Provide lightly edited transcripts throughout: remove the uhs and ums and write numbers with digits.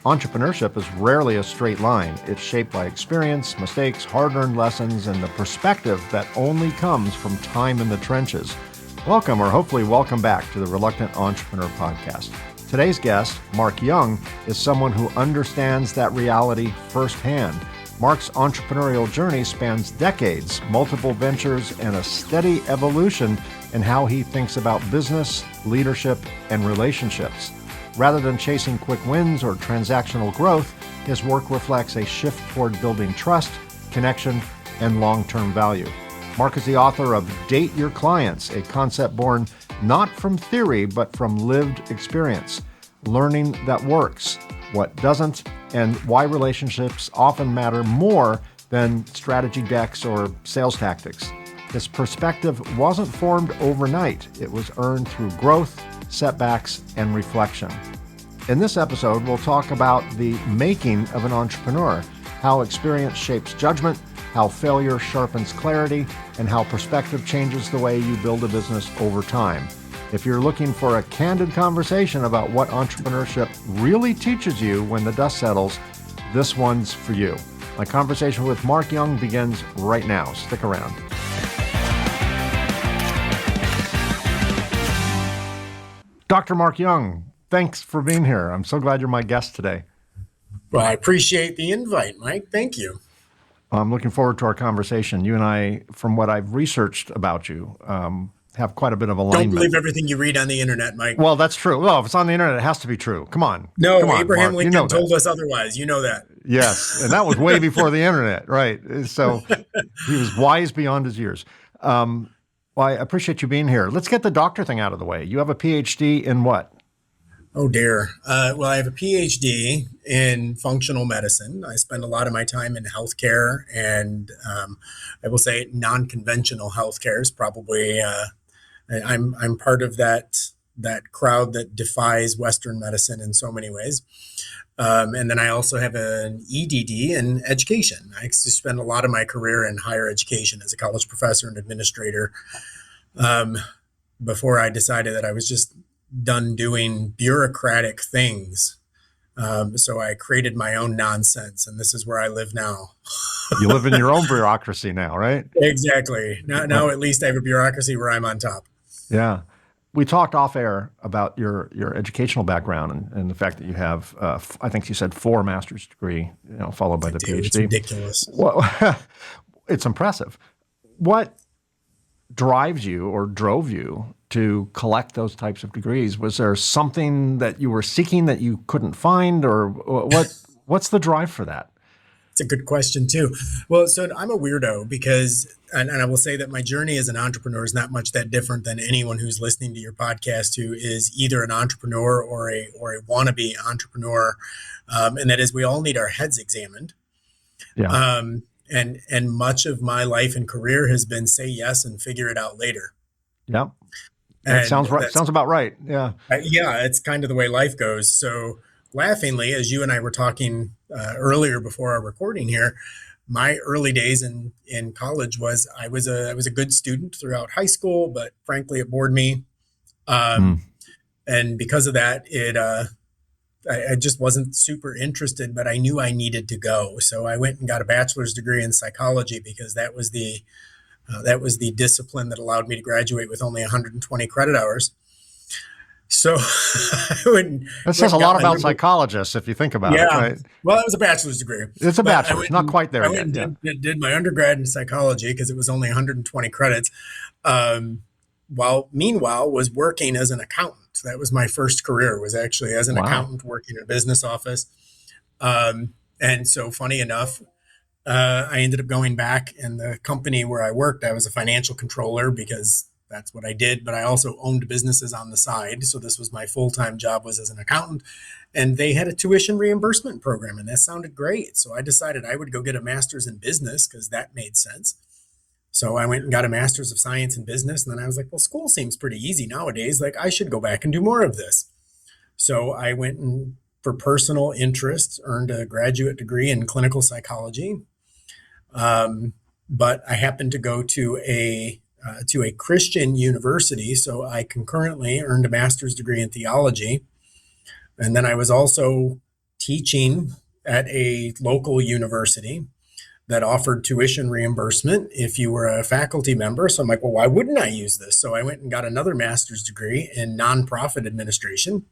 Entrepreneurship is rarely a straight line. It's shaped by experience, mistakes, hard-earned lessons, and the perspective that only comes from time in the trenches. Welcome, or hopefully welcome back to the Reluctant Entrepreneur Podcast. Today's guest, Mark Young, is someone who understands that reality firsthand. Mark's entrepreneurial journey spans decades, multiple ventures, and a steady evolution in how he thinks about business, leadership, and relationships. Rather than chasing quick wins or transactional growth, his work reflects a shift toward building trust, connection, and long-term value. Mark is the author of Date Your Clients, a concept born not from theory, but from lived experience. Learning that works, what doesn't, and why relationships often matter more than strategy decks or sales tactics. His perspective wasn't formed overnight. It was earned through growth, setbacks, and reflection. In this episode, we'll talk about the making of an entrepreneur, how experience shapes judgment, how failure sharpens clarity, and how perspective changes the way you build a business over time. If you're looking for a candid conversation about what entrepreneurship really teaches you when the dust settles, this one's for you. My conversation with Mark Young begins right now. Stick around. Dr. Mark Young, thanks for being here. I'm so glad you're my guest today. Well, I appreciate the invite, Mike. Thank you. I'm looking forward to our conversation. You and I, from what I've researched about you, have quite a bit of alignment. Don't believe everything you read on the internet, Mike. Well, that's true. Well, if it's on the internet, it has to be true. Come on. No, Come on, Abraham Mark. Lincoln told us otherwise. You know that. Yes, and that was way before the internet, right? So he was wise beyond his years. Well, I appreciate you being here. Let's get the doctor thing out of the way. You have a PhD in what? Oh, dear. Well, I have a PhD in functional medicine. I spend a lot of my time in healthcare, and I will say non-conventional healthcare is probably, I'm part of that crowd that defies Western medicine in so many ways. And then I also have an EDD in education. I used to spend a lot of my career in higher education as a college professor and administrator before I decided that I was just done doing bureaucratic things. So I created my own nonsense, and this is where I live now. You live in your own bureaucracy now, right? Exactly. Now at least I have a bureaucracy where I'm on top. Yeah. We talked off air about your educational background and the fact that you have, I think you said 4 master's degree, followed by the PhD. It's ridiculous. Well, it's impressive. What drives you or drove you to collect those types of degrees? Was there something that you were seeking that you couldn't find, or what's the drive for that? It's a good question too. Well, so I'm a weirdo because, and I will say that my journey as an entrepreneur is not much that different than anyone who's listening to your podcast who is either an entrepreneur or a wannabe entrepreneur. And that is, we all need our heads examined. Yeah. And much of my life and career has been say yes and figure it out later. Yep. That sounds right. Sounds about right. Yeah. Yeah. It's kind of the way life goes. So laughingly, as you and I were talking earlier before our recording here, my early days in college was I was a good student throughout high school, but frankly, it bored me. And because of that, I just wasn't super interested, but I knew I needed to go. So I went and got a bachelor's degree in psychology because that was the discipline that allowed me to graduate with only 120 credit hours. So that says a lot about psychologists if you think about it, right? Well, it was a bachelor's degree. It's a bachelor's, not quite there yet. I did my undergrad in psychology because it was only 120 credits. Meanwhile, was working as an accountant. That was my first career, was actually as an accountant working in a business office. And so funny enough, I ended up going back, and the company where I worked, I was a financial controller because that's what I did, but I also owned businesses on the side. So this was my full-time job, was as an accountant, and they had a tuition reimbursement program, and that sounded great. So I decided I would go get a master's in business because that made sense. So I went and got a master's of science in business. And then I was like, well, school seems pretty easy nowadays. Like, I should go back and do more of this. So I went and, for personal interest, earned a graduate degree in clinical psychology. But I happened to go to a Christian university. So I concurrently earned a master's degree in theology. And then I was also teaching at a local university that offered tuition reimbursement if you were a faculty member. So I'm like, well, why wouldn't I use this? So I went and got another master's degree in nonprofit administration.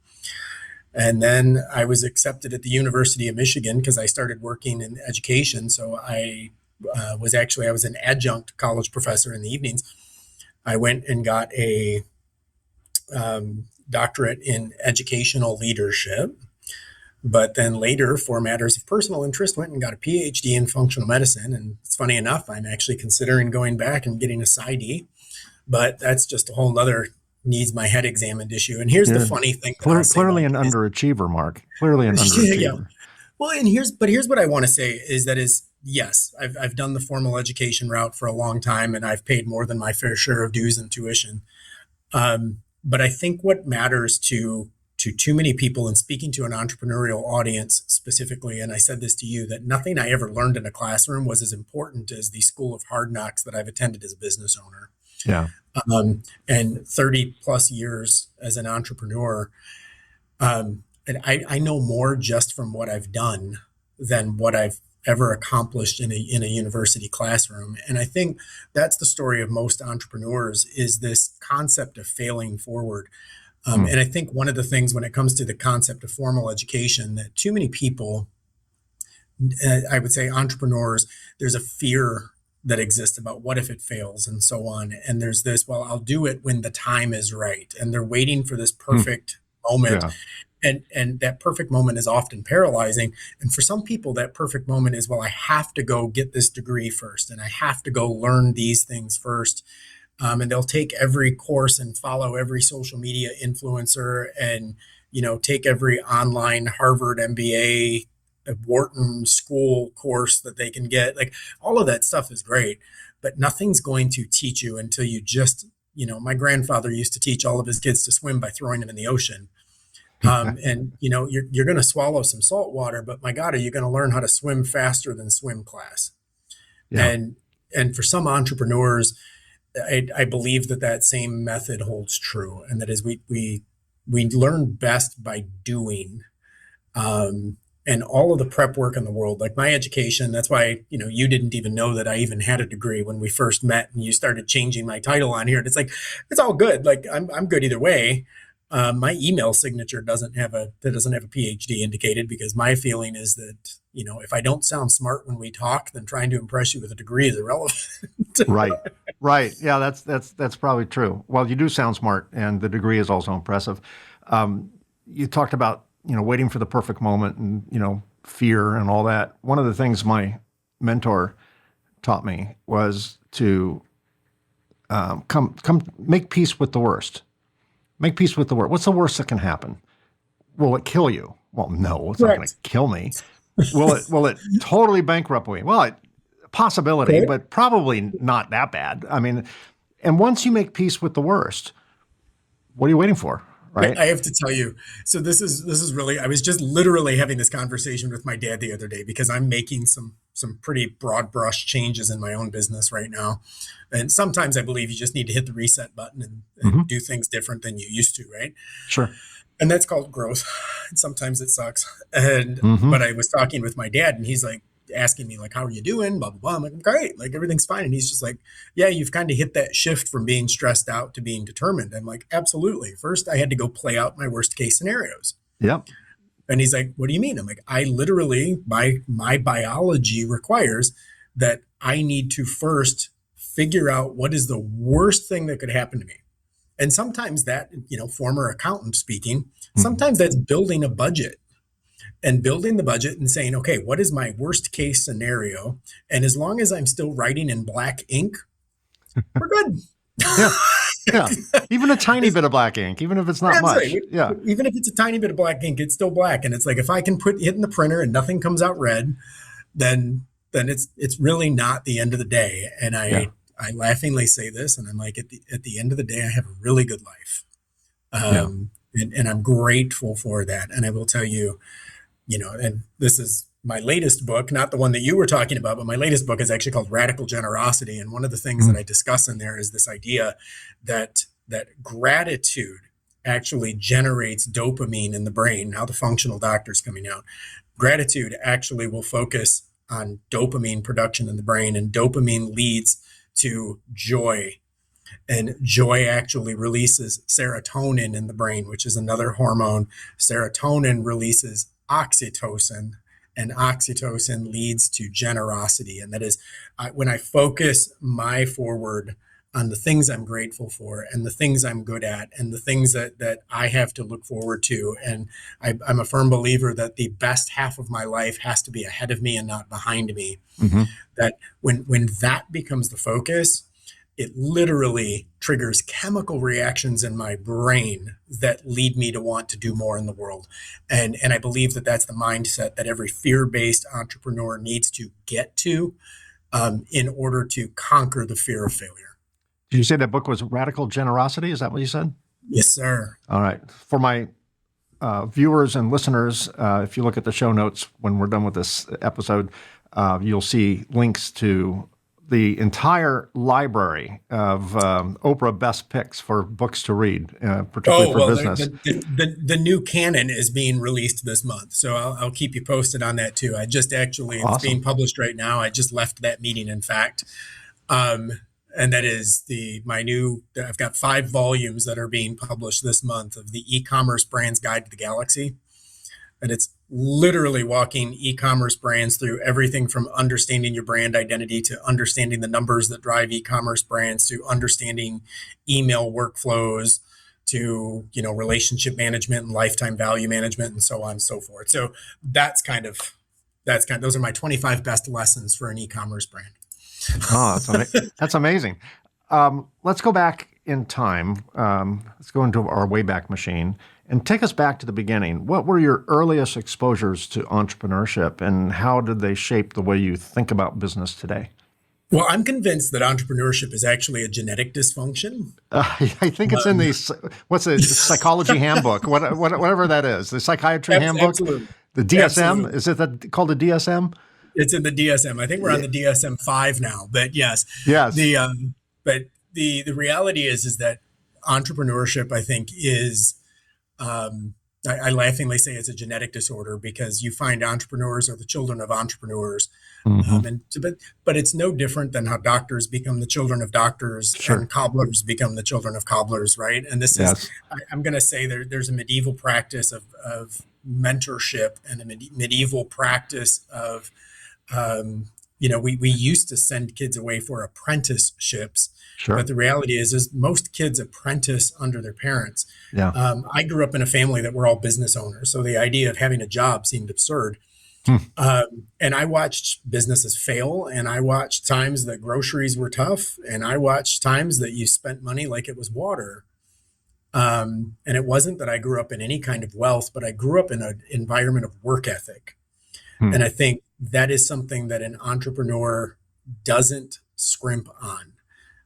And then I was accepted at the University of Michigan because I started working in education. So I was an adjunct college professor in the evenings. I went and got a doctorate in educational leadership. But then later, for matters of personal interest, went and got a PhD in functional medicine. And it's funny enough, I'm actually considering going back and getting a PsyD, but that's just a whole nother needs my head examined issue. And here's the funny thing. Clearly an underachiever, Mark. Clearly an underachiever. Yeah. Well, and here's what I want to say is yes, I've done the formal education route for a long time, and I've paid more than my fair share of dues and tuition. But I think what matters to too many people, and speaking to an entrepreneurial audience specifically, and I said this to you, that nothing I ever learned in a classroom was as important as the school of hard knocks that I've attended as a business owner. Yeah. And 30 plus years as an entrepreneur. And I know more just from what I've done than what I've ever accomplished in a university classroom. And I think that's the story of most entrepreneurs, is this concept of failing forward. And I think one of the things when it comes to the concept of formal education, that too many people, I would say entrepreneurs, there's a fear that exists about what if it fails and so on. And there's this, well, I'll do it when the time is right. And they're waiting for this perfect moment. Yeah. And that perfect moment is often paralyzing. And for some people, that perfect moment is, well, I have to go get this degree first, and I have to go learn these things first. And they'll take every course and follow every social media influencer and, take every online Harvard MBA, Wharton school course that they can get. Like, all of that stuff is great, but nothing's going to teach you until you just, my grandfather used to teach all of his kids to swim by throwing them in the ocean. And, you're going to swallow some salt water, but my God, are you going to learn how to swim faster than swim class? Yeah. And for some entrepreneurs, I believe that same method holds true, and that is we learn best by doing, and all of the prep work in the world, like my education. That's why you didn't even know that I even had a degree when we first met, and you started changing my title on here. And it's like, it's all good. Like I'm good either way. My email signature doesn't have a PhD indicated, because my feeling is that if I don't sound smart when we talk, then trying to impress you with a degree is irrelevant. Right. Yeah, that's probably true. Well, you do sound smart, and the degree is also impressive. You talked about waiting for the perfect moment, and fear and all that. One of the things my mentor taught me was to come make peace with the worst. Make peace with the worst. What's the worst that can happen? Will it kill you? Well, no, it's not going to kill me. Will it totally bankrupt me? Well, possibility, but probably not that bad. I mean, and once you make peace with the worst, what are you waiting for? Right. I have to tell you. So this is really, I was just literally having this conversation with my dad the other day, because I'm making some pretty broad brush changes in my own business right now. And sometimes I believe you just need to hit the reset button and do things different than you used to. Right. Sure. And that's called growth. And sometimes it sucks. And, but I was talking with my dad, and he's like, asking me, like, how are you doing? Blah, blah, blah. I'm like, great. Like, everything's fine. And he's just like, yeah, you've kind of hit that shift from being stressed out to being determined. I'm like, absolutely. First, I had to go play out my worst case scenarios. Yep. And he's like, what do you mean? I'm like, I literally, my biology requires that I need to first figure out what is the worst thing that could happen to me. And sometimes that, former accountant speaking, sometimes that's building a budget. And building the budget and saying, okay, what is my worst case scenario? And as long as I'm still writing in black ink, we're good. Yeah. Even a tiny bit of black ink, even if it's not much. Right. Yeah. Even if it's a tiny bit of black ink, it's still black. And it's like, if I can hit in the printer and nothing comes out red, then it's really not the end of the day. And I laughingly say this, and I'm like, at the end of the day, I have a really good life. And I'm grateful for that. And I will tell you, and this is my latest book, not the one that you were talking about, but my latest book is actually called Radical Generosity. And one of the things that I discuss in there is this idea that gratitude actually generates dopamine in the brain. Now the functional doctor's coming out. Gratitude actually will focus on dopamine production in the brain, and dopamine leads to joy. And joy actually releases serotonin in the brain, which is another hormone. Serotonin releases oxytocin, and oxytocin leads to generosity. And that is when I focus my forward on the things I'm grateful for and the things I'm good at and the things that I have to look forward to. And I'm a firm believer that the best half of my life has to be ahead of me and not behind me. Mm-hmm. That when that becomes the focus, it literally triggers chemical reactions in my brain that lead me to want to do more in the world. And I believe that that's the mindset that every fear-based entrepreneur needs to get to in order to conquer the fear of failure. Did you say that book was Radical Generosity? Is that what you said? Yes, sir. All right. For my viewers and listeners, if you look at the show notes when we're done with this episode, you'll see links to the entire library of Oprah best picks for books to read, particularly for business. The new canon is being released this month, so I'll keep you posted on that too. I just actually, it's being published right now. I just left that meeting, in fact. And that is I've got 5 volumes that are being published this month of the E-commerce Brand's Guide to the Galaxy. And it's literally walking e-commerce brands through everything from understanding your brand identity to understanding the numbers that drive e-commerce brands to understanding email workflows to, relationship management and lifetime value management and so on and so forth. So those are my 25 best lessons for an e-commerce brand. Oh, that's amazing. Let's go back in time. Let's go into our Wayback Machine and take us back to the beginning. What were your earliest exposures to entrepreneurship, and how did they shape the way you think about business today? Well, I'm convinced that entrepreneurship is actually a genetic dysfunction. I think it's in the what's the psychology handbook, whatever that is, the psychiatry handbook, absolutely. The DSM. Absolutely. Is it called the DSM? It's in the DSM. I think we're on the DSM-5 now, but yes. But the reality is that entrepreneurship, I think, is I laughingly say it's a genetic disorder because you find entrepreneurs are the children of entrepreneurs. Mm-hmm. But it's no different than how doctors become the children of doctors and cobblers become the children of cobblers, right? And this is, I'm going to say there's a medieval practice of mentorship and a medieval practice of, we used to send kids away for apprenticeships. Sure. But the reality is most kids apprentice under their parents. Yeah. I grew up in a family that were all business owners. So the idea of having a job seemed absurd. And I watched businesses fail, and I watched times that groceries were tough, and I watched times that you spent money like it was water. And it wasn't that I grew up in any kind of wealth, but I grew up in an environment of work ethic. And I think that is something that an entrepreneur doesn't scrimp on.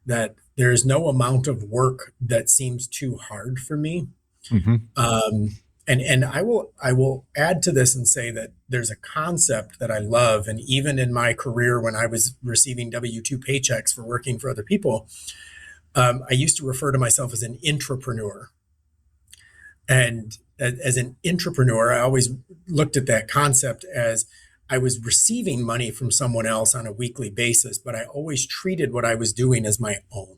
That there is no amount of work that seems too hard for me. Mm-hmm. And I will add to this and say that there's a concept that I love. And even in my career, when I was receiving W-2 paychecks for working for other people, I used to refer to myself as an intrapreneur. And as an intrapreneur, I always looked at that concept as I was receiving money from someone else on a weekly basis, but I always treated what I was doing as my own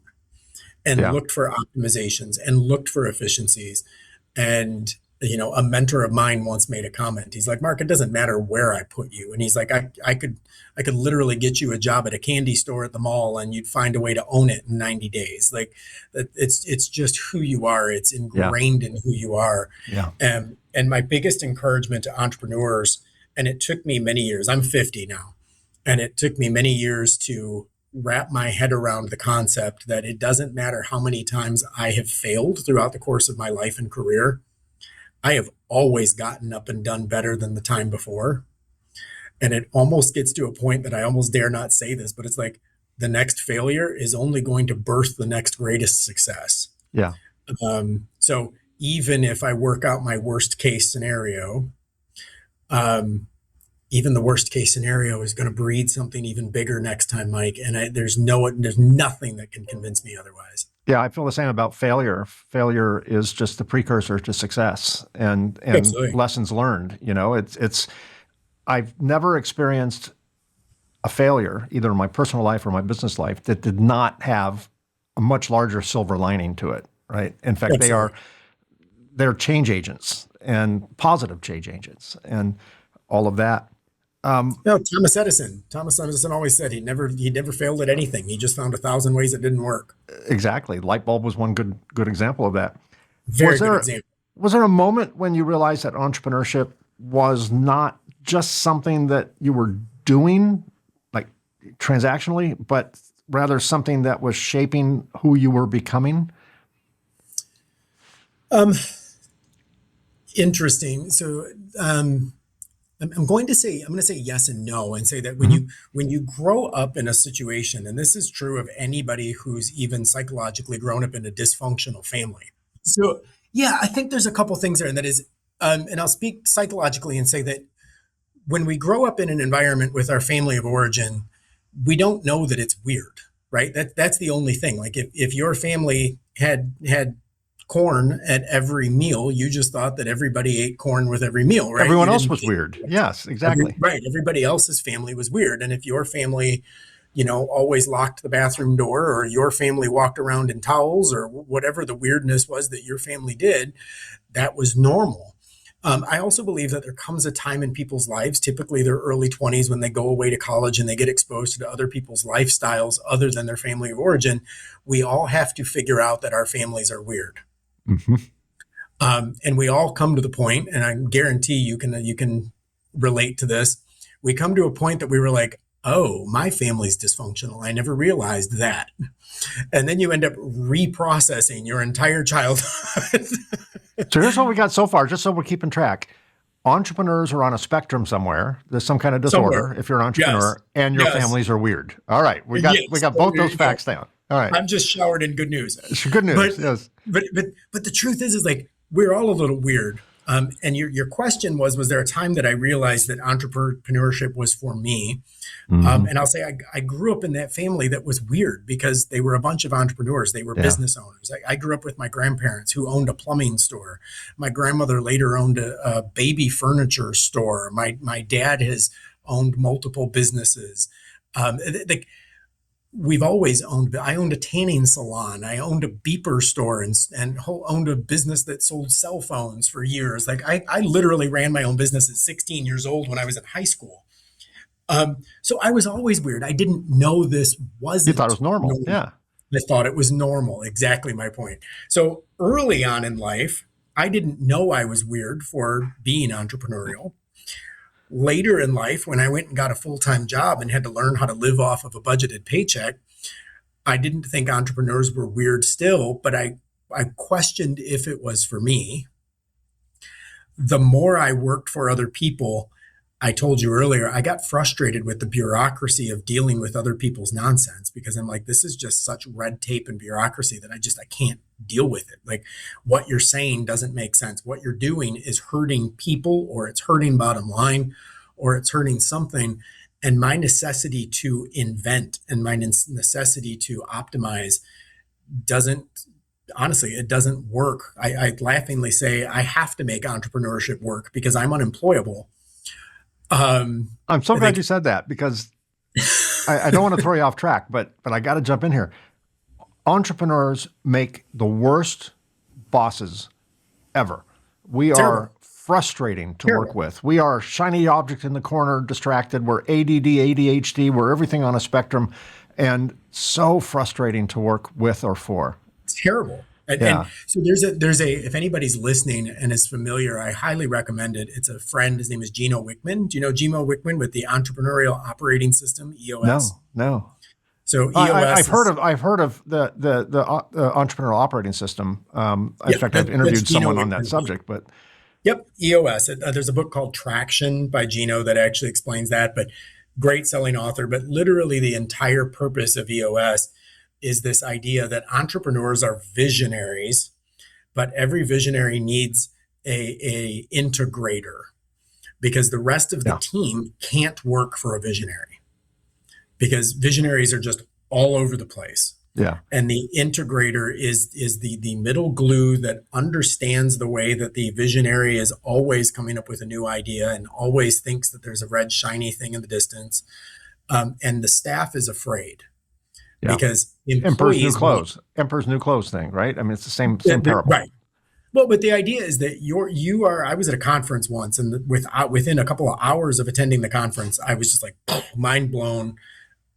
and looked for optimizations and looked for efficiencies. And, a mentor of mine once made a comment. He's like, Mark, it doesn't matter where I put you. And he's like, I could literally get you a job at a candy store at the mall and you'd find a way to own it in 90 days. Like it's just who you are. It's ingrained in who you are. Yeah. And my biggest encouragement to entrepreneurs, and it took me many years, I'm 50 now, and it took me many years to wrap my head around the concept that it doesn't matter how many times I have failed throughout the course of my life and career. I have always gotten up and done better than the time before. And it almost gets to a point that I almost dare not say this, but it's like the next failure is only going to birth the next greatest success. Yeah. So even if I work out my worst case scenario, even the worst case scenario is going to breed something even bigger next time, Mike. And there's nothing that can convince me otherwise. Yeah, I feel the same about failure. Failure is just the precursor to success and lessons learned. I've never experienced a failure, either in my personal life or my business life, that did not have a much larger silver lining to it. Right. In fact, Absolutely. they're change agents and positive change agents and all of that. No, Thomas Edison always said he never failed at anything. He just found 1,000 ways it didn't work. Exactly. Light bulb was one good example of that. Was Very good there example. was there a moment when you realized that entrepreneurship was not just something that you were doing, like transactionally, but rather something that was shaping who you were becoming? Um, Interesting. So I'm going to say yes and no, and say that when Mm-hmm. you grow up in a situation, and this is true of anybody who's even psychologically grown up in a dysfunctional family. So yeah, I think there's a couple things there, and that is, and I'll speak psychologically and say that when we grow up in an environment with our family of origin, we don't know that it's weird, right? That's the only thing. Like if your family had corn at every meal, you just thought that everybody ate corn with every meal, right? Everyone You else didn't was think weird. Yes, exactly. right. Everybody else's family was weird. And if your family, always locked the bathroom door, or your family walked around in towels, or whatever the weirdness was that your family did, that was normal. I also believe that there comes a time in people's lives, typically their early 20s, when they go away to college and they get exposed to other people's lifestyles other than their family of origin. We all have to figure out that our families are weird. Mm-hmm. And we all come to the point, and I guarantee you can relate to this. We come to a point that we were like, oh, my family's dysfunctional. I never realized that. And then you end up reprocessing your entire childhood. So here's what we got so far, just so we're keeping track. Entrepreneurs are on a spectrum somewhere. There's some kind of Somewhere. disorder if you're an Yes. entrepreneur, and your Yes. families are weird. All right, we Yes. got So both there those you go. facts down. All right, I'm just showered in good news. it's good But news. Yes. but the truth is like we're all a little weird. And your question was there a time that I realized that entrepreneurship was for me? Mm-hmm. And I'll say I grew up in that family that was weird because they were a bunch of entrepreneurs. They were Yeah. business owners. I grew up with my grandparents who owned a plumbing store. My grandmother later owned a baby furniture store. My dad has owned multiple businesses. Like we've always owned. I owned a tanning salon. I owned a beeper store and owned a business that sold cell phones for years. Like I literally ran my own business at 16 years old when I was in high school. So I was always weird. I didn't know this You thought it wasn't was normal. normal. Yeah. I thought it was normal. Exactly my point. So early on in life, I didn't know I was weird for being entrepreneurial. Later in life, when I went and got a full time job and had to learn how to live off of a budgeted paycheck, I didn't think entrepreneurs were weird still, but I questioned if it was for me. The more I worked for other people, I told you earlier, I got frustrated with the bureaucracy of dealing with other people's nonsense because I'm like, this is just such red tape and bureaucracy that I can't deal with it. Like what you're saying doesn't make sense. What you're doing is hurting people, or it's hurting bottom line, or it's hurting something. And my necessity to invent and my necessity to optimize doesn't, honestly, it doesn't work. I laughingly say I have to make entrepreneurship work because I'm unemployable. I'm so I glad think you said that because I don't want to throw you off track, but I got to jump in here. Entrepreneurs make the worst bosses ever. We terrible, are frustrating to work terrible. with. We are shiny object in the corner, distracted. We're ADD, ADHD. We're everything on a spectrum, and so frustrating to work with or for. It's terrible. And Yeah. so there's a if anybody's listening and is familiar, I highly recommend it. It's a friend. His name is Gino Wickman. Do you know Gino Wickman with the Entrepreneurial Operating System (EOS)? No. No. So EOS is I've heard of the entrepreneurial operating system. In yeah, fact, I've that's interviewed Gino someone on that Wickman's book. subject. But Yep, EOS. There's a book called Traction by Gino that actually explains that. But great selling author. But literally, the entire purpose of EOS is this idea that entrepreneurs are visionaries, but every visionary needs a integrator because the rest of the yeah, team can't work for a visionary because visionaries are just all over the place. Yeah. And the integrator is the middle glue that understands the way that the visionary is always coming up with a new idea and always thinks that there's a red shiny thing in the distance. And the staff is afraid Yeah. because Emperor's New employees want Clothes. Emperor's New Clothes thing, right? I mean, it's the same parable. right. Well, but the idea is that you are. I was at a conference once, and within a couple of hours of attending the conference, I was just like mind blown.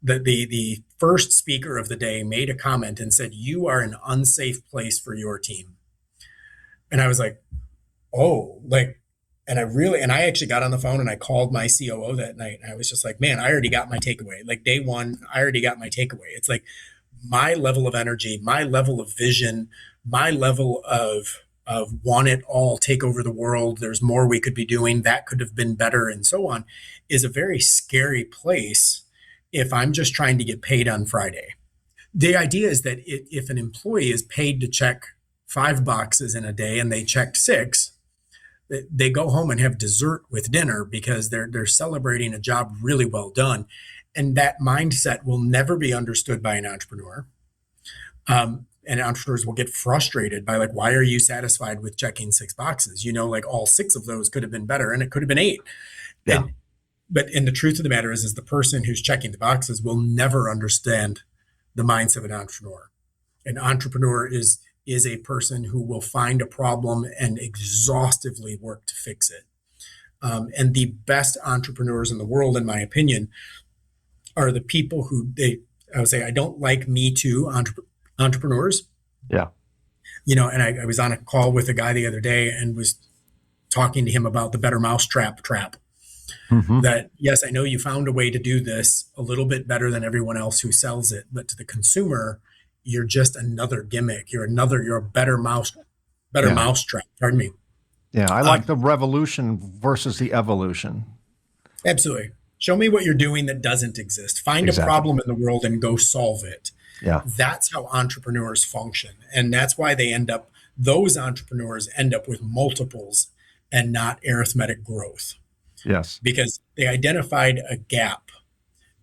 The first speaker of the day made a comment and said, "You are an unsafe place for your team," and I was like, "Oh, like." And I actually got on the phone and I called my COO that night. And I was just like, man, I already got my takeaway. Like day one, I already got my takeaway. It's like my level of energy, my level of vision, my level of want it all, take over the world. There's more we could be doing. That could have been better, and so on, is a very scary place if I'm just trying to get paid on Friday. The idea is that if an employee is paid to check 5 boxes in a day and they checked 6, they go home and have dessert with dinner because they're celebrating a job really well done. And that mindset will never be understood by an entrepreneur. And entrepreneurs will get frustrated by like, why are you satisfied with checking 6 boxes? Like all 6 of those could have been better and it could have been 8. Yeah. And the truth of the matter is the person who's checking the boxes will never understand the mindset of an entrepreneur. An entrepreneur is a person who will find a problem and exhaustively work to fix it. And the best entrepreneurs in the world, in my opinion, are the people who I would say, I don't like me too entrepreneurs. Yeah. And I was on a call with a guy the other day and was talking to him about the better mousetrap trap. Mm-hmm. That, yes, I know you found a way to do this a little bit better than everyone else who sells it, but to the consumer, you're just another gimmick. You're a better mousetrap. Pardon me. Yeah, I like the revolution versus the evolution. Absolutely. Show me what you're doing that doesn't exist. Find a problem in the world and go solve it. Yeah. That's how entrepreneurs function. And that's why those entrepreneurs end up with multiples and not arithmetic growth. Yes. Because they identified a gap.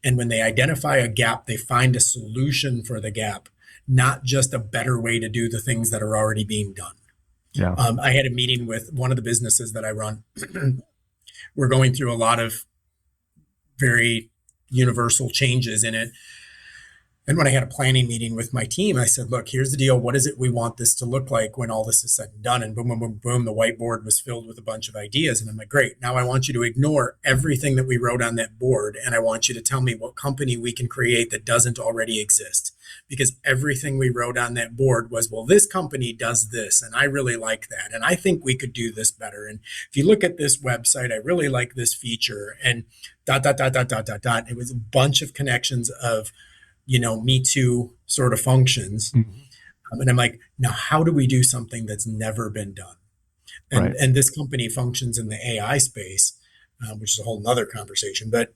And when they identify a gap, they find a solution for the gap, not just a better way to do the things that are already being done. Yeah. I had a meeting with one of the businesses that I run. We're going through a lot of very universal changes in it. And when I had a planning meeting with my team, I said, look, here's the deal. What is it we want this to look like when all this is said and done? And boom, boom, boom, boom, the whiteboard was filled with a bunch of ideas. And I'm like, great. Now I want you to ignore everything that we wrote on that board. And I want you to tell me what company we can create that doesn't already exist. Because everything we wrote on that board was, well, this company does this. And I really like that. And I think we could do this better. And if you look at this website, I really like this feature. And ... It was a bunch of connections of Me Too sort of functions. Mm-hmm. And I'm like, now how do we do something that's never been done? And this company functions in the AI space, which is a whole nother conversation, but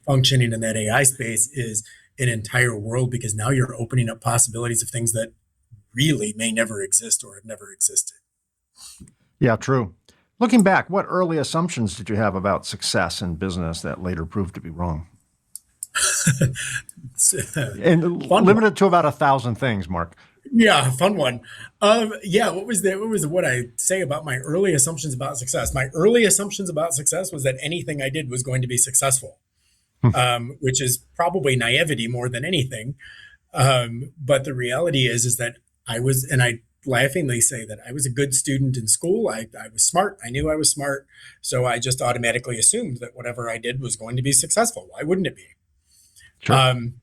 functioning in that AI space is an entire world because now you're opening up possibilities of things that really may never exist or have never existed. Yeah, true. Looking back, what early assumptions did you have about success in business that later proved to be wrong? And limited to about 1,000 things, Mark. Yeah, fun one. What I say about my early assumptions about success? My early assumptions about success was that anything I did was going to be successful, which is probably naivety more than anything. But the reality is that I was, and I laughingly say that I was a good student in school. I was smart. I knew I was smart. So I just automatically assumed that whatever I did was going to be successful. Why wouldn't it be? Sure. And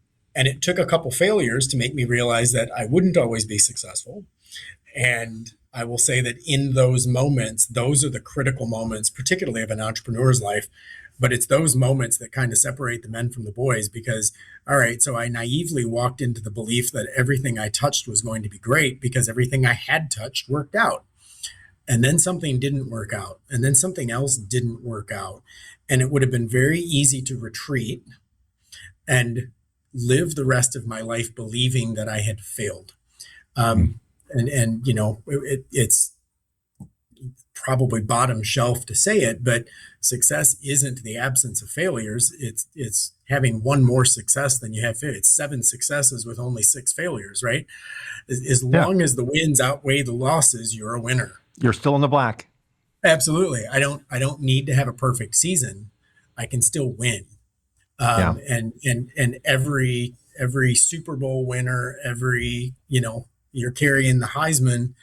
it took a couple failures to make me realize that I wouldn't always be successful. And I will say that in those moments, those are the critical moments, particularly of an entrepreneur's life. But it's those moments that kind of separate the men from the boys because, all right, so I naively walked into the belief that everything I touched was going to be great because everything I had touched worked out. And then something didn't work out. And then something else didn't work out. And it would have been very easy to retreat and live the rest of my life believing that I had failed. It's probably bottom shelf to say it, but success isn't the absence of failures. It's having one more success than you have. It's 7 successes with only 6 failures, right? As Yeah. long as the wins outweigh the losses, you're a winner. You're still in the black. Absolutely. I don't need to have a perfect season. I can still win. Yeah. And every Super Bowl winner, you're carrying the Heisman,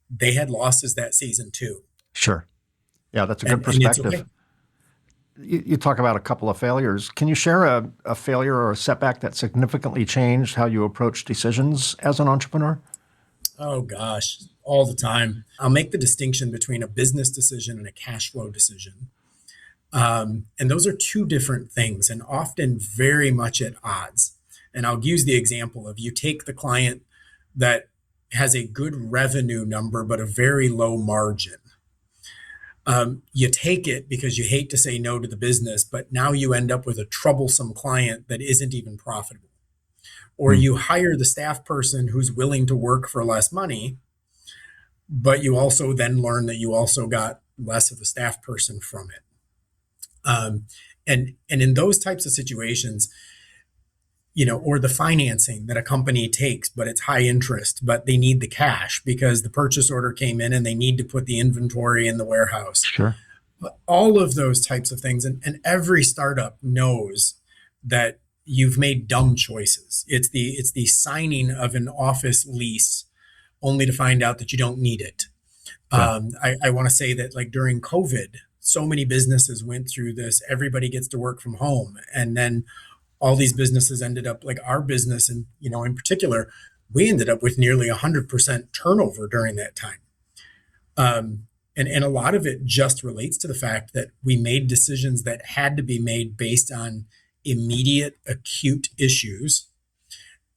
they had losses that season too. Sure. Yeah, that's a good And it's okay. perspective. You talk about a couple of failures. Can you share a failure or a setback that significantly changed how you approach decisions as an entrepreneur? Oh gosh, all the time. I'll make the distinction between a business decision and a cash flow decision. And those are two different things and often very much at odds. And I'll use the example of you take the client that has a good revenue number, but a very low margin. You take it because you hate to say no to the business, but now you end up with a troublesome client that isn't even profitable. Or Hmm. you hire the staff person who's willing to work for less money, but you also then learn that you also got less of a staff person from it. And in those types of situations, or the financing that a company takes, but it's high interest, but they need the cash because the purchase order came in and they need to put the inventory in the warehouse. Sure. All of those types of things. And every startup knows that you've made dumb choices. It's the signing of an office lease only to find out that you don't need it. Yeah. I want to say that like during COVID, so many businesses went through this. Everybody gets to work from home. And then all these businesses ended up like our business. And, in particular, we ended up with nearly 100% turnover during that time. And a lot of it just relates to the fact that we made decisions that had to be made based on immediate acute issues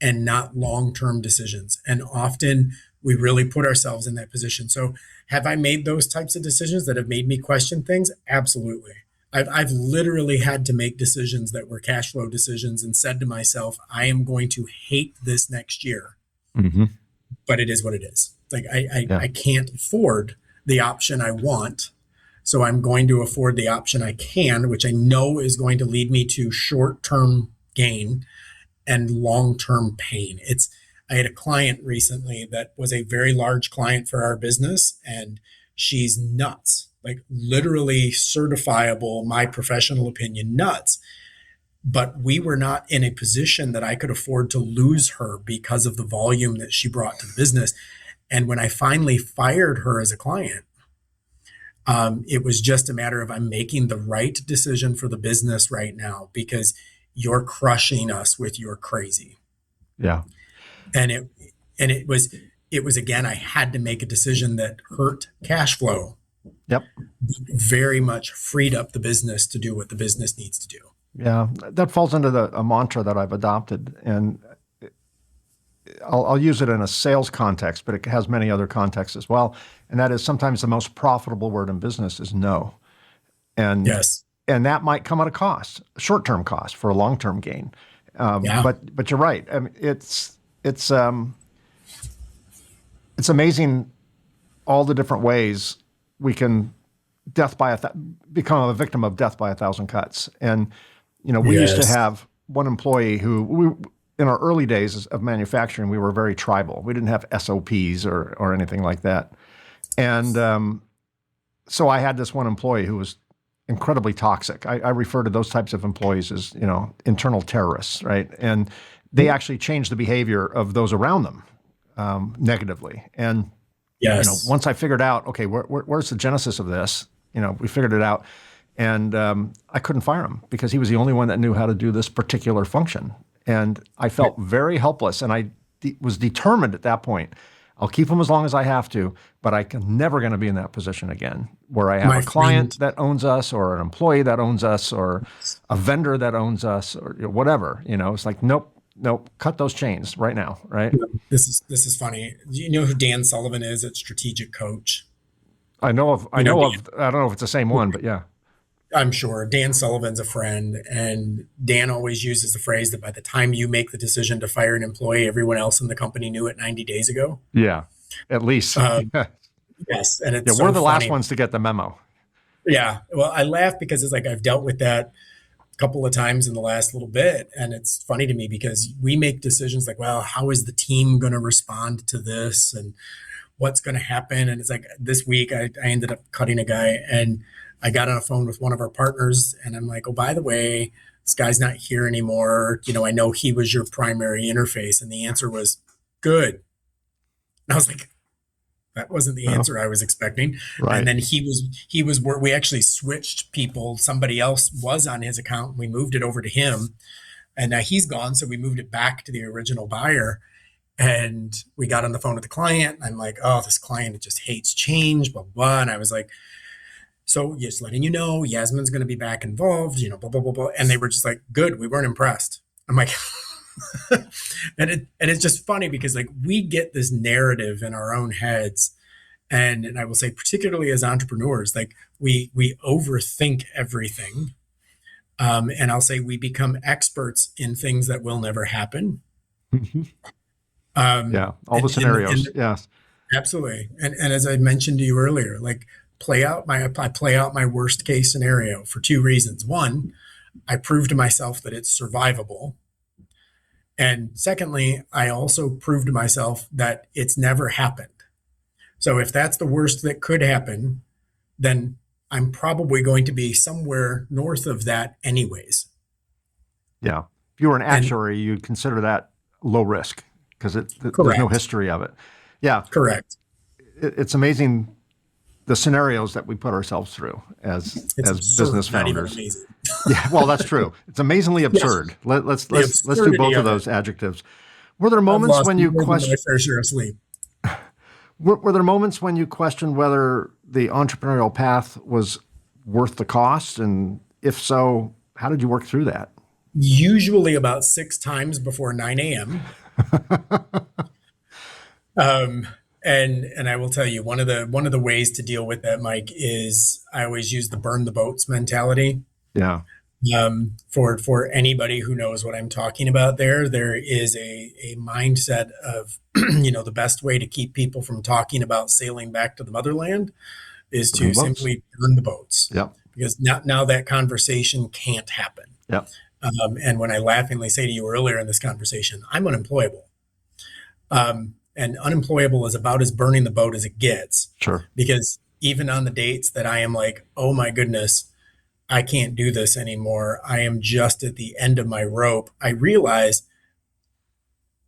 and not long-term decisions. And often we really put ourselves in that position. So have I made those types of decisions that have made me question things? Absolutely. I've literally had to make decisions that were cash flow decisions and said to myself, I am going to hate this next year, Hmm. but it is what it is. Like Yeah. I can't afford the option I want. So I'm going to afford the option I can, which I know is going to lead me to short-term gain and long-term pain. I had a client recently that was a very large client for our business, and she's nuts, like literally certifiable, my professional opinion, nuts. But we were not in a position that I could afford to lose her because of the volume that she brought to the business. And when I finally fired her as a client, it was just a matter of I'm making the right decision for the business right now because you're crushing us with your crazy. Yeah. And it was again, I had to make a decision that hurt cash flow, Yep. very much freed up the business to do what the business needs to do. Yeah. That falls into a mantra that I've adopted, and I'll use it in a sales context, but it has many other contexts as well. And that is sometimes the most profitable word in business is no. And Yes. and that might come at a cost, short-term cost for a long-term gain. Yeah. But you're right. I mean, it's amazing all the different ways we can become a victim of death by a thousand cuts. And we used to Yes. have one employee who in our early days of manufacturing, we were very tribal. We didn't have SOPs or anything like that. And so I had this one employee who was incredibly toxic. I refer to those types of employees as, internal terrorists, right? And they actually changed the behavior of those around them negatively. And Yes. once I figured out, okay, where's the genesis of this? We figured it out, and I couldn't fire him because he was the only one that knew how to do this particular function. And I felt very helpless, and I was determined at that point. I'll keep him as long as I have to, but I'm never going to be in that position again where I have My a client friend, that owns us or an employee that owns us or a vendor that owns us or whatever. It's like, nope, cut those chains right now, right? this is funny. Do you know who Dan Sullivan is at Strategic Coach? I know of, You know Dan. I don't know if it's the same one, but yeah. I'm sure Dan Sullivan's a friend, and Dan always uses the phrase that by the time you make the decision to fire an employee, everyone else in the company knew it 90 days ago. Yeah, at least. Um, Yes. And Yeah, it's we're so the last funny. ones to get the memo. Yeah. Well, I laugh because it's like I've dealt with that a couple of times in the last little bit. And it's funny to me because we make decisions like, well, how is the team going to respond to this? And what's going to happen? And it's like this week I ended up cutting a guy and I got on a phone with one of our partners and I'm like, oh, by the way, this guy's not here anymore. I know he was your primary interface. And the answer was good. And I was like, that wasn't the Oh, answer I was expecting. And right. then he was where we actually switched people. Somebody else was on his account. And we moved it over to him and now he's gone. So we moved it back to the original buyer. And we got on the phone with the client. I'm like, oh, this client just hates change, blah, blah. And I was like, so just letting you know, Yasmin's going to be back involved, blah, blah, blah, blah. And they were just like, good. We weren't impressed. I'm like, and it's just funny because like we get this narrative in our own heads. And I will say, particularly as entrepreneurs, like we overthink everything. And I'll say we become experts in things that will never happen. Yeah, all the And scenarios. Yes. absolutely. And as I mentioned to you earlier, like I play out my worst case scenario for two reasons. One, I prove to myself that it's survivable. And secondly, I also prove to myself that it's never happened. So if that's the worst that could happen, then I'm probably going to be somewhere north of that anyways. Yeah. If you were an And actuary, you'd consider that low risk because there's no correct, history of it. Yeah. correct. It's amazing the scenarios that we put ourselves through It's as business absurd, not even founders. amazing. Yeah, well, that's true. It's amazingly Yes, absurd. the Let's do absurdity both of of it. those adjectives. Were there I've moments lost when you more than my question fair share of sleep. were there moments when you questioned whether the entrepreneurial path was worth the cost, and if so, how did you work through that? Usually about six times before 9 a.m. Um, and I will tell you one of the ways to deal with that, Mike, is I always use the burn the boats mentality. Yeah. For anybody who knows what I'm talking about, there is a mindset of the best way to keep people from talking about sailing back to the motherland is Burn to the boats. simply burn the boats Yep. because now that conversation can't happen. Yep. And when I laughingly say to you earlier in this conversation, I'm unemployable. And unemployable is about as burning the boat as it gets Sure. because even on the dates that I am like, oh my goodness, I can't do this anymore. I am just at the end of my rope. I realize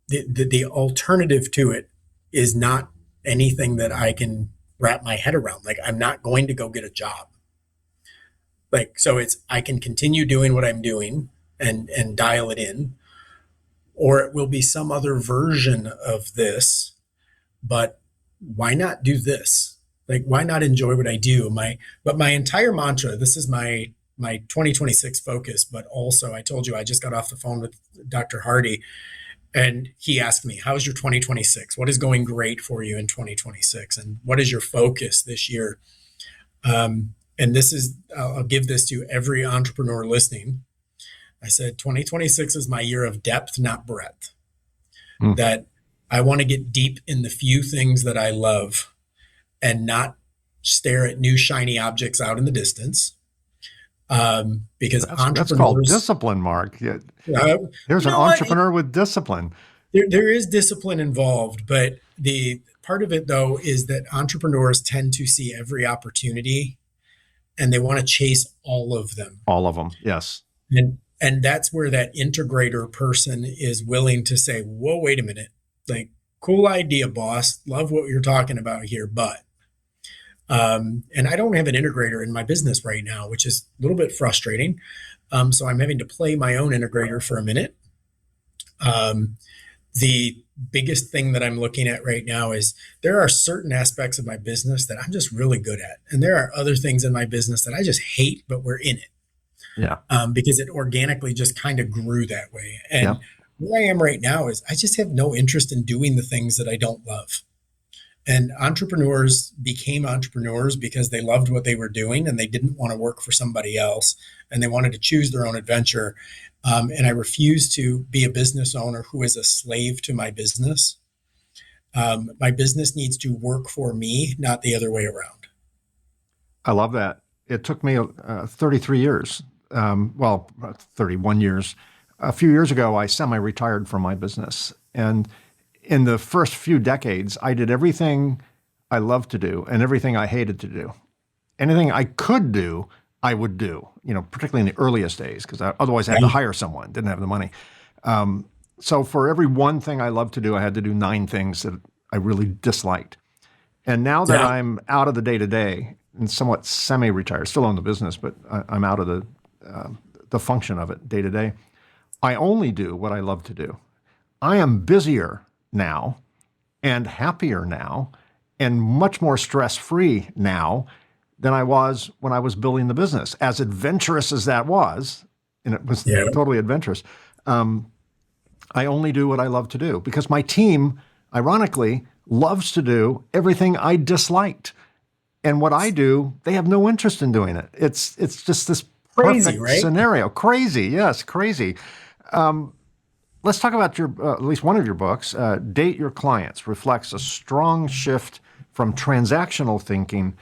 the alternative to it is not anything that I can wrap my head around. Like, I'm not going to go get a job. Like, so I can continue doing what I'm doing and dial it in, or it will be some other version of this. But why not do this? Like, why not enjoy what I do? But my entire mantra, this is my 2026 focus, but also I told you I just got off the phone with Dr. Hardy and he asked me, how's your 2026? What is going great for you in 2026? And what is your focus this year? And I'll give this to every entrepreneur listening. I said, 2026 is my year of depth, not breadth. Mm. That I want to get deep in the few things that I love and not stare at new shiny objects out in the distance. Because That's called entrepreneurs, discipline, Mark. Yeah. uh, There's you an know what? entrepreneur with discipline. There is discipline involved, but the part of it though is that entrepreneurs tend to see every opportunity and they want to chase all of them. All of them. Yes. And that's where that integrator person is willing to say, whoa, wait a minute. Like, cool idea, boss. Love what you're talking about here, but and I don't have an integrator in my business right now, which is a little bit frustrating. So I'm having to play my own integrator for a minute. Um, the biggest thing that I'm looking at right now is there are certain aspects of my business that I'm just really good at. And there are other things in my business that I just hate, but we're in it Yeah. because it organically just kind of grew that way. Yeah. And where I am right now is I just have no interest in doing the things that I don't love. And entrepreneurs became entrepreneurs because they loved what they were doing and they didn't want to work for somebody else and they wanted to choose their own adventure. And I refuse to be a business owner who is a slave to my business. My business needs to work for me, not the other way around. I love that. It took me 33 years, 31 years. A few years ago, I semi-retired from my business. And in the first few decades, I did everything I loved to do and everything I hated to do. Anything I could do, I would do, particularly in the earliest days, because otherwise I had to Right? hire someone, didn't have the money. So for every one thing I loved to do, I had to do 9 things that I really disliked. And now that Yeah. I'm out of the day to day and somewhat semi-retired, still own the business, but I'm out of the function of it day to day. I only do what I love to do. I am busier now and happier now and much more stress-free now than I was when I was building the business. As adventurous as that was, and it was Yeah. totally adventurous, I only do what I love to do because my team, ironically, loves to do everything I disliked. And what I do, they have no interest in doing it. It's just this Crazy, perfect right? scenario. Crazy, yes, crazy. Let's talk about your at least one of your books. Date Your Clients reflects a strong shift from transactional thinking.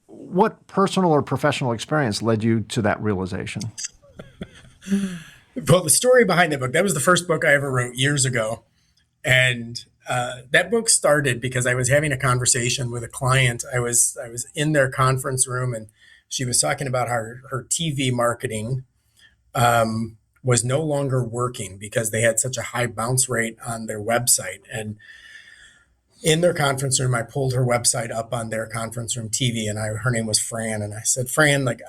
What personal or professional experience led you to that realization? Well, the story behind that book, that was the first book I ever wrote years ago. And that book started because I was having a conversation with a client. I was in their conference room, and she was talking about how her TV marketing was no longer working because they had such a high bounce rate on their website. And in their conference room, I pulled her website up on their conference room TV, and her name was Fran. And I said, Fran, like,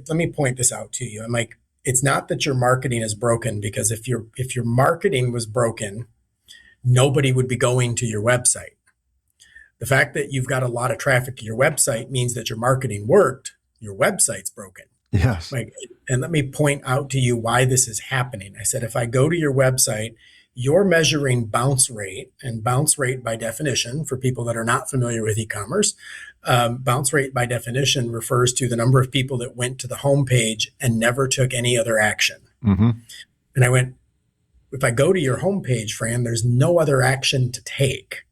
let me point this out to you. I'm like, it's not that your marketing is broken, because if your marketing was broken, nobody would be going to your website. The fact that you've got a lot of traffic to your website means that your marketing worked. Your website's broken. Yes. Like, and let me point out to you why this is happening. I said, if I go to your website, you're measuring bounce rate, and bounce rate by definition, for people that are not familiar with e-commerce, bounce rate by definition refers to the number of people that went to the homepage and never took any other action. Mm-hmm. And I went, if I go to your homepage, Fran, there's no other action to take,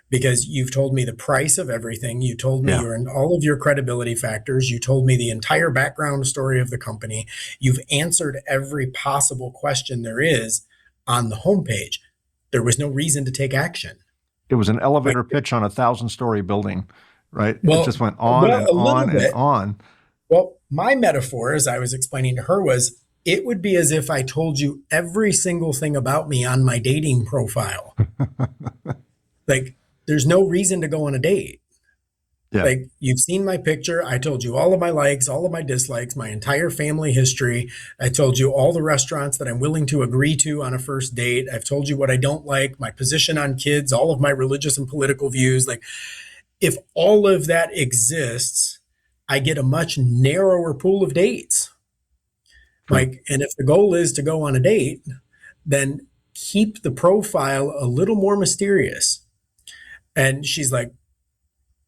because you've told me the price of everything. You told me Yeah. you're in all of your credibility factors. You told me the entire background story of the company. You've answered every possible question there is on the homepage. There was no reason to take action. It was an Like, elevator pitch on a 1,000-story building, right? It well, just went on well, and a on little and bit. on. Well, my metaphor, as I was explaining to her, was it would be as if I told you every single thing about me on my dating profile. Like, there's no reason to go on a date. Yeah. Like, you've seen my picture. I told you all of my likes, all of my dislikes, my entire family history. I told you all the restaurants that I'm willing to agree to on a first date. I've told you what I don't like, my position on kids, all of my religious and political views. Like, if all of that exists, I get a much narrower pool of dates. True. Like, and if the goal is to go on a date, then keep the profile a little more mysterious. And she's like,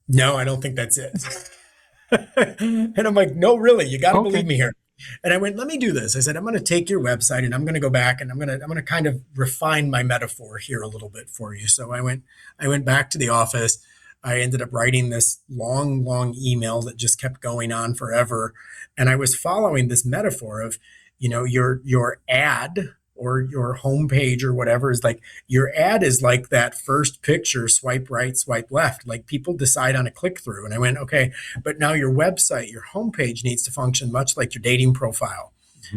no, I don't think that's it. And I'm like, no, really, you got to believe Okay. me here. And I went, let me do this. I said, I'm going to take your website and I'm going to go back and I'm going to kind of refine my metaphor here a little bit for you. So I went back to the office. I ended up writing this long email that just kept going on forever. And I was following this metaphor of, your ad or your homepage or whatever is like, your ad is like that first picture, swipe right, swipe left. Like, people decide on a click through. And I went, okay, but now your website, your homepage needs to function much like your dating profile.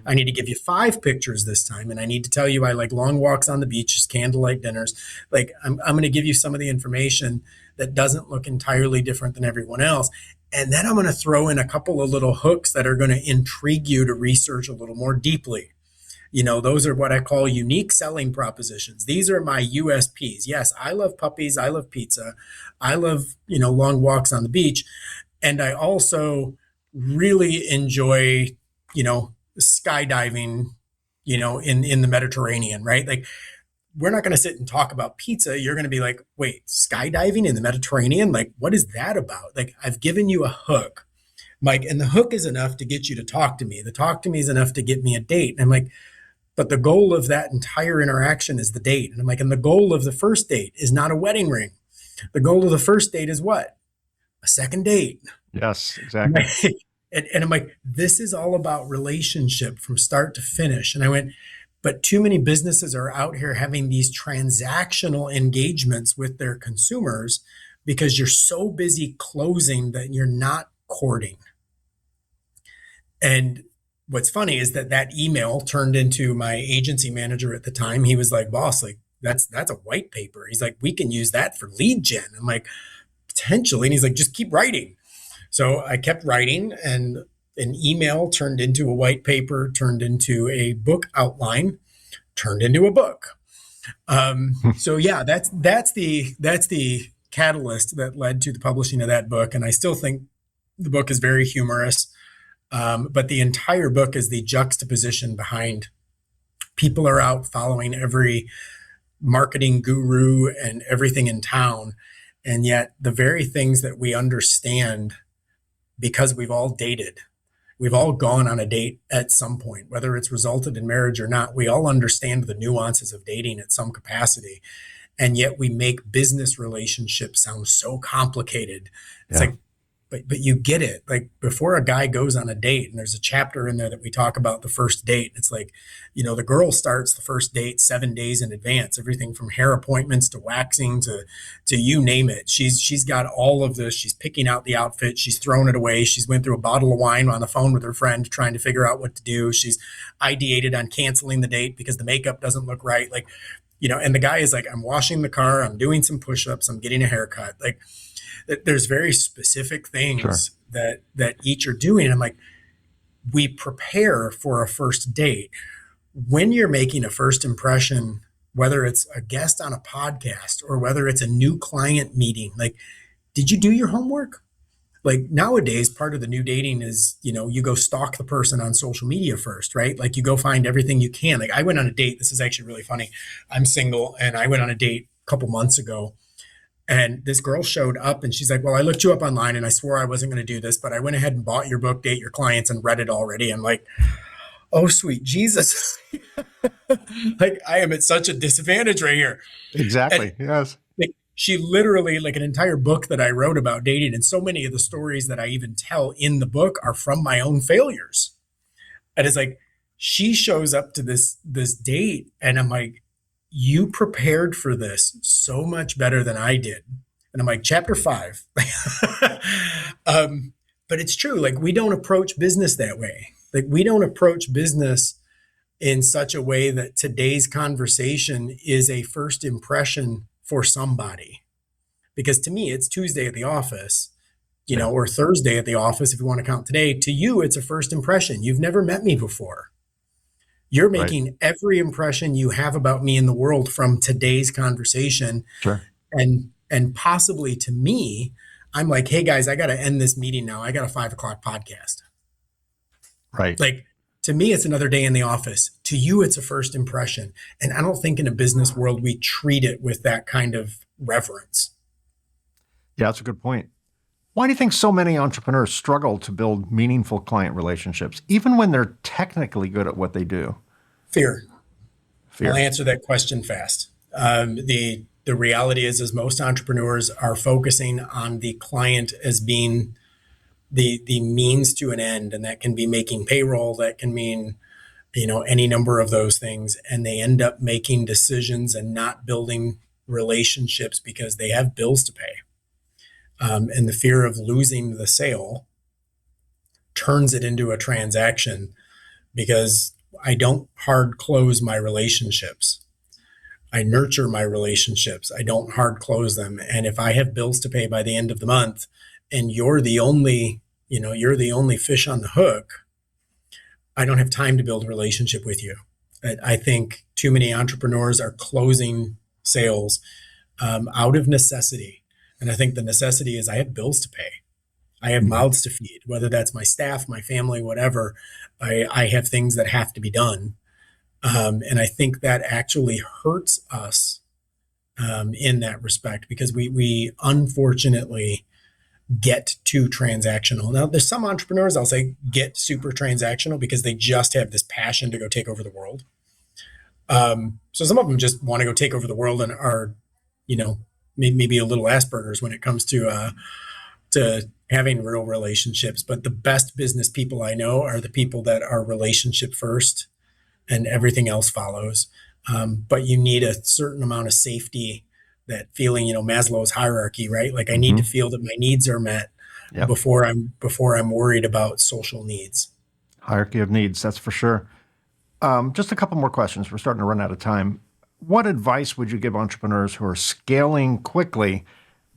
I need to give you 5 pictures this time. And I need to tell you I like long walks on the beaches, candlelight dinners. Like, I'm going to give you some of the information that doesn't look entirely different than everyone else. And then I'm going to throw in a couple of little hooks that are going to intrigue you to research a little more deeply. Those are what I call unique selling propositions. These are my USPs. Yes, I love puppies. I love pizza. I love, long walks on the beach. And I also really enjoy, skydiving, in the Mediterranean, right? Like, we're not going to sit and talk about pizza. You're going to be like, wait, skydiving in the Mediterranean? Like, what is that about? Like, I've given you a hook, Mike, and the hook is enough to get you to talk to me. The talk to me is enough to get me a date. And I'm like, but the goal of that entire interaction is the date. And I'm like, and the goal of the first date is not a wedding ring. The goal of the first date is what? A second date. Yes, exactly. And I'm like, this is all about relationship from start to finish. And I went, but too many businesses are out here having these transactional engagements with their consumers because you're so busy closing that you're not courting. And what's funny is that email turned into my agency manager at the time. He was like, boss, like that's a white paper. He's like, we can use that for lead gen. I'm like, potentially. And he's like, just keep writing. So I kept writing, and an email turned into a white paper, turned into a book outline, turned into a book. So yeah, that's the catalyst that led to the publishing of that book. And I still think the book is very humorous. But the entire book is the juxtaposition behind people are out following every marketing guru and everything in town. And yet the very things that we understand, because we've all dated, we've all gone on a date at some point, whether it's resulted in marriage or not, we all understand the nuances of dating at some capacity. And yet we make business relationships sound so complicated. It's like, but you get it. Like before a guy goes on a date, and there's a chapter in there that we talk about the first date. It's like, the girl starts the first date 7 days in advance, everything from hair appointments to waxing to you name it. She's got all of this. She's picking out the outfit. She's throwing it away. She's went through a bottle of wine on the phone with her friend trying to figure out what to do. She's ideated on canceling the date because the makeup doesn't look right. Like, and the guy is like, I'm washing the car. I'm doing some push-ups. I'm getting a haircut. Like, there's very specific things that each are doing. And I'm like, we prepare for a first date. When you're making a first impression, whether it's a guest on a podcast or whether it's a new client meeting, like, did you do your homework? Like nowadays, part of the new dating is, you go stalk the person on social media first, right? Like you go find everything you can. Like I went on a date. This is actually really funny. I'm single, and I went on a date a couple months ago. And this girl showed up and she's like, well, I looked you up online and I swore I wasn't going to do this, but I went ahead and bought your book, Date Your Clients, and read it already. I'm like, oh, sweet Jesus. Like I am at such a disadvantage right here. Exactly. And, yes. like, she literally, like an entire book that I wrote about dating, and so many of the stories that I even tell in the book are from my own failures. And it's like, she shows up to this date and I'm like, you prepared for this so much better than I did. And I'm like, chapter 5. But it's true. Like we don't approach business that way. Like we don't approach business in such a way that today's conversation is a first impression for somebody. Because to me, it's Tuesday at the office, or Thursday at the office, if you want to count today. To you, it's a first impression. You've never met me before. You're making every impression you have about me in the world from today's conversation. Sure. And possibly to me, I'm like, hey guys, I got to end this meeting now. I got a 5 o'clock podcast. Right. Like to me, it's another day in the office. To you, it's a first impression. And I don't think in a business world, we treat it with that kind of reverence. Yeah, that's a good point. Why do you think so many entrepreneurs struggle to build meaningful client relationships, even when they're technically good at what they do? Fear. I'll answer that question fast. The reality is most entrepreneurs are focusing on the client as being the means to an end, and that can be making payroll. That can mean, any number of those things, and they end up making decisions and not building relationships because they have bills to pay. And the fear of losing the sale turns it into a transaction because I don't hard close my relationships. I nurture my relationships. I don't hard close them. And if I have bills to pay by the end of the month and you're the only fish on the hook, I don't have time to build a relationship with you. I think too many entrepreneurs are closing sales out of necessity. And I think the necessity is I have bills to pay. I have mouths to feed, whether that's my staff, my family, whatever. I have things that have to be done. And I think that actually hurts us in that respect because we unfortunately get too transactional. Now, there's some entrepreneurs, I'll say, get super transactional because they just have this passion to go take over the world. So some of them just want to go take over the world and are, you know, maybe a little Asperger's when it comes to having real relationships. But the best business people I know are the people that are relationship first, and everything else follows. But you need a certain amount of safety, that feeling, Maslow's hierarchy, right? Like I need to Hmm. feel that my needs are met Yep. before I'm worried about social needs. Hierarchy of needs, that's for sure. Just a couple more questions. We're starting to run out of time. What advice would you give entrepreneurs who are scaling quickly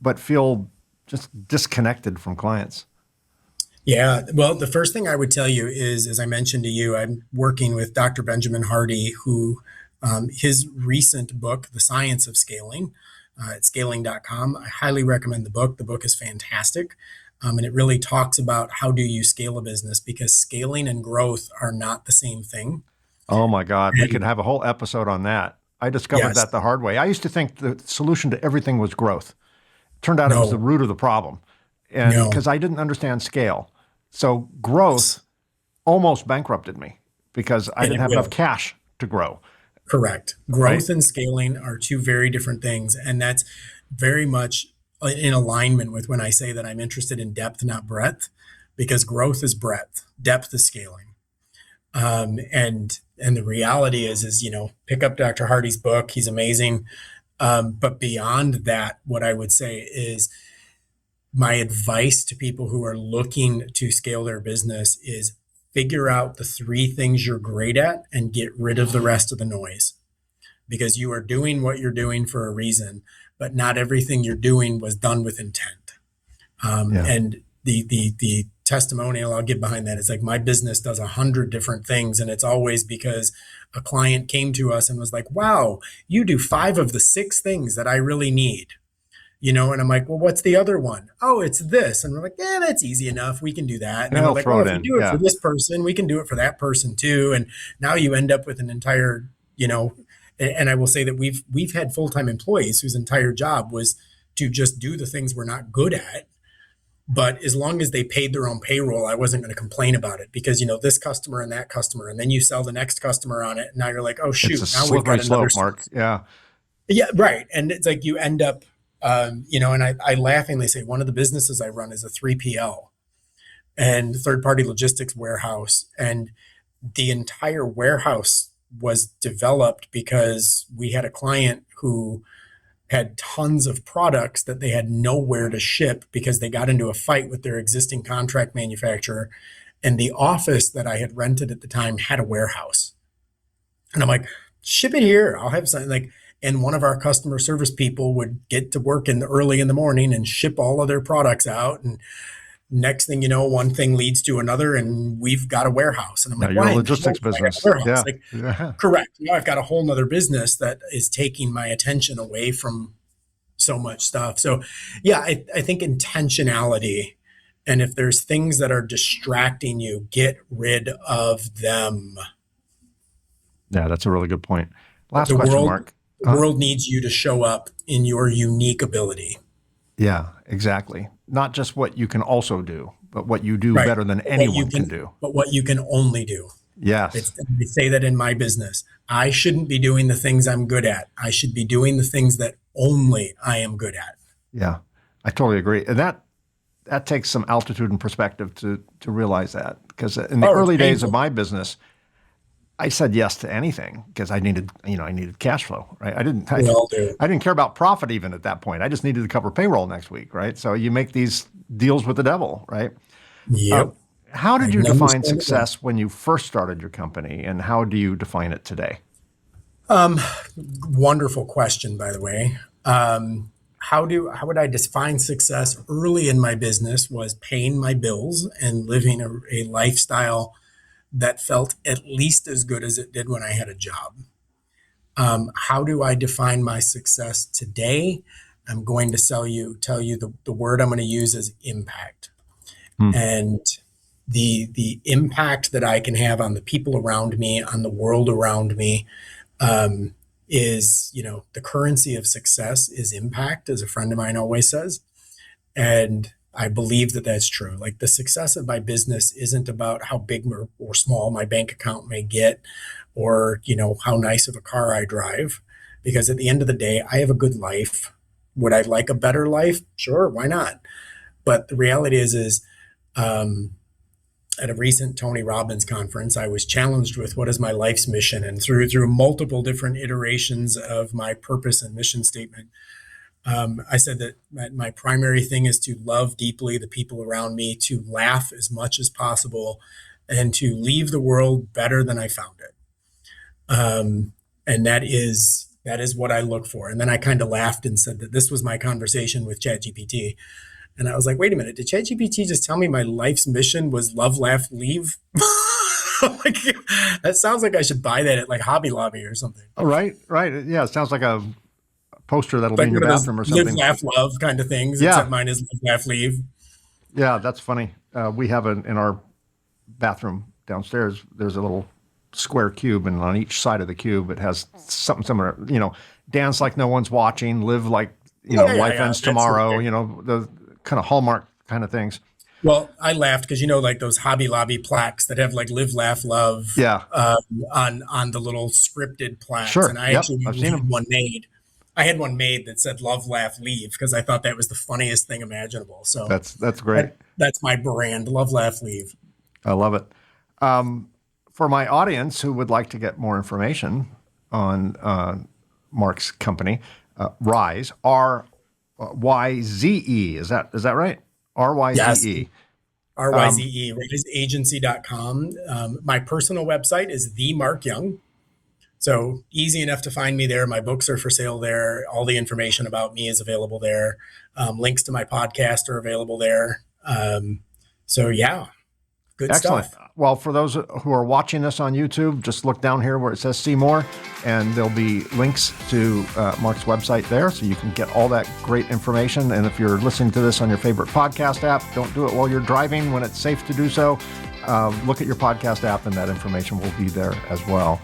but feel just disconnected from clients? Yeah. Well, the first thing I would tell you is, as I mentioned to you, I'm working with Dr. Benjamin Hardy, who his recent book, The Science of Scaling, at scaling.com. I highly recommend the book. The book is fantastic. And it really talks about how do you scale a business, because scaling and growth are not the same thing. Oh my God, we could And have a whole episode on that. I discovered yes, that the hard way. I used to think the solution to everything was growth. Turned out it was the no, root of the problem. And no, because I didn't understand scale. So growth yes, almost bankrupted me because I and didn't it have enough will. cash to grow, Correct. right? Growth and scaling are two very different things. And that's very much in alignment with when I say that I'm interested in depth, not breadth, because growth is breadth, depth is scaling. And the reality is, pick up Dr. Hardy's book. He's amazing. But beyond that, what I would say is my advice to people who are looking to scale their business is figure out the three things you're great at and get rid of the rest of the noise, because you are doing what you're doing for a reason, but not everything you're doing was done with intent. Yeah. And the testimonial I'll give behind that is like, my business does 100 different things, and it's always because a client came to us and was like, "Wow, you do five of the six things that I really need." And I'm like, "Well, what's the other one?" "Oh, it's this." And we're like, "Yeah, that's easy enough. We can do that." And Yeah, then we're I'll like, throw "Well, it if we in. do it for Yeah. this person, we can do it for that person too." And now you end up with an entire, you know, and I will say that we've had full-time employees whose entire job was to just do the things we're not good at. But as long as they paid their own payroll, I wasn't going to complain about it, because this customer and that customer, and then you sell the next customer on it. And now you're like, "Oh It's a shoot, now we've slippery got another slope, Mark. source." Yeah. Yeah, right. And it's like you end up, and I laughingly say one of the businesses I run is a 3PL and third party logistics warehouse. And the entire warehouse was developed because we had a client who had tons of products that they had nowhere to ship because they got into a fight with their existing contract manufacturer. And the office that I had rented at the time had a warehouse. And I'm like, "Ship it here. I'll have something." Like, and one of our customer service people would get to work early in the morning and ship all of their products out. And next thing you know, one thing leads to another, and we've got a warehouse. And I'm Now like, you're a "Why in the hell logistics do I got a business. warehouse?" Yeah. Like, Yeah. correct. Now I've got a whole nother business that is taking my attention away from so much stuff. So, yeah, I think intentionality. And if there's things that are distracting you, get rid of them. Yeah, that's a really good point. Last The question, world, Mark. the world needs you to show up in your unique ability. Yeah, exactly. Not just what you can also do, but what you do Right. better than But what you anyone can can, do. but what you can only do. Yes. I say that in my business. I shouldn't be doing the things I'm good at. I should be doing the things that only I am good at. Yeah, I totally agree. And that takes some altitude and perspective to realize that. Because in the Oh, it's early days of painful. my business, I said yes to anything because I needed cash flow, right? We all do. I didn't care about profit even at that point. I just needed to cover payroll next week, right? So you make these deals with the devil, right? Uh, Yep. how I did you can define understand it well. success when you first started your company, and how do you define it today? Um, Wonderful question, by the way. How would I define success early in my business? Was paying my bills and living a lifestyle that felt at least as good as it did when I had a job. How do I define my success today? I'm going to tell you the word I'm going to use is impact. Hmm. And the impact that I can have on the people around me, on the world around me, um, is, the currency of success is impact, as a friend of mine always says. And I believe that that's true. Like, the success of my business isn't about how big or small my bank account may get, or, how nice of a car I drive. Because at the end of the day, I have a good life. Would I like a better life? Sure, why not? But the reality is at a recent Tony Robbins conference, I was challenged with what is my life's mission, and through multiple different iterations of my purpose and mission statement, I said that my primary thing is to love deeply the people around me, to laugh as much as possible, and to leave the world better than I found it. And that is what I look for. And then I kind of laughed and said that this was my conversation with ChatGPT. And I was like, wait a minute, did ChatGPT just tell me my life's mission was love, laugh, leave? Like, that sounds like I should buy that at like Hobby Lobby or something. Oh, right. Yeah, it sounds like a poster that'll be Like in your bathroom or something. Live, laugh, love kind of things, Yeah. except mine is live, laugh, leave. Yeah, that's funny. We have in our bathroom downstairs, there's a little square cube, and on each side of the cube, it has something similar, dance like no one's watching, live like, life ends tomorrow, the kind of Hallmark kind of things. Well, I laughed because, like those Hobby Lobby plaques that have like live, laugh, love on the little scripted plaques. Sure. And I actually had one made. I had one made that said love, laugh, leave, because I thought that was the funniest thing imaginable. So that's great. That's my brand, love, laugh, leave. I love it. For my audience who would like to get more information on Mark's company, Rise, RYZE, is that right? RYZE. Yes. RYZE, riseagency.com. My personal website is The Mark Young. So easy enough to find me there. My books are for sale there. All the information about me is available there. Links to my podcast are available there. So yeah, good Excellent stuff. Well, for those who are watching this on YouTube, just look down here where it says see more, and there'll be links to Mark's website there, so you can get all that great information. And if you're listening to this on your favorite podcast app, don't do it while you're driving when it's safe to do so. Look at your podcast app, and that information will be there as well.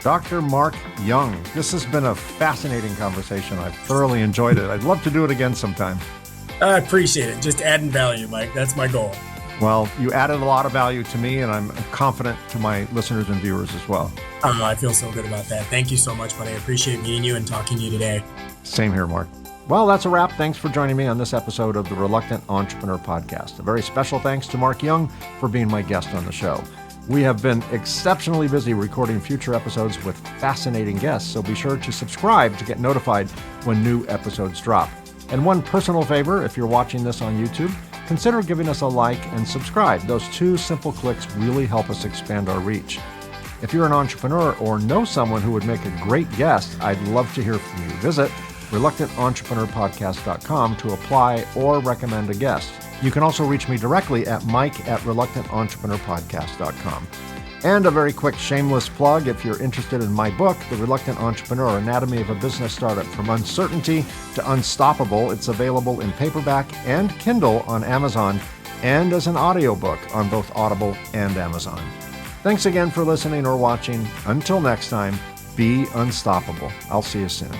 Dr. Mark Young, this has been a fascinating conversation. I've thoroughly enjoyed it. I'd love to do it again sometime. I appreciate it. Just adding value, Mike. That's my goal. Well, you added a lot of value to me, and I'm confident to my listeners and viewers as well. I feel so good about that. Thank you so much, buddy. I appreciate meeting you and talking to you today. Same here, Mark. Well, that's a wrap. Thanks for joining me on this episode of the Reluctant Entrepreneur Podcast. A very special thanks to Mark Young for being my guest on the show. We have been exceptionally busy recording future episodes with fascinating guests, so be sure to subscribe to get notified when new episodes drop. And one personal favor, if you're watching this on YouTube, consider giving us a like and subscribe. Those two simple clicks really help us expand our reach. If you're an entrepreneur or know someone who would make a great guest, I'd love to hear from you. Visit reluctantentrepreneur.podcast.com to apply or recommend a guest. You can also reach me directly at mike@reluctantentrepreneur.podcast.com. And a very quick shameless plug, if you're interested in my book, The Reluctant Entrepreneur, Anatomy of a Business Startup from Uncertainty to Unstoppable, it's available in paperback and Kindle on Amazon, and as an audiobook on both Audible and Amazon. Thanks again for listening or watching. Until next time, be unstoppable. I'll see you soon.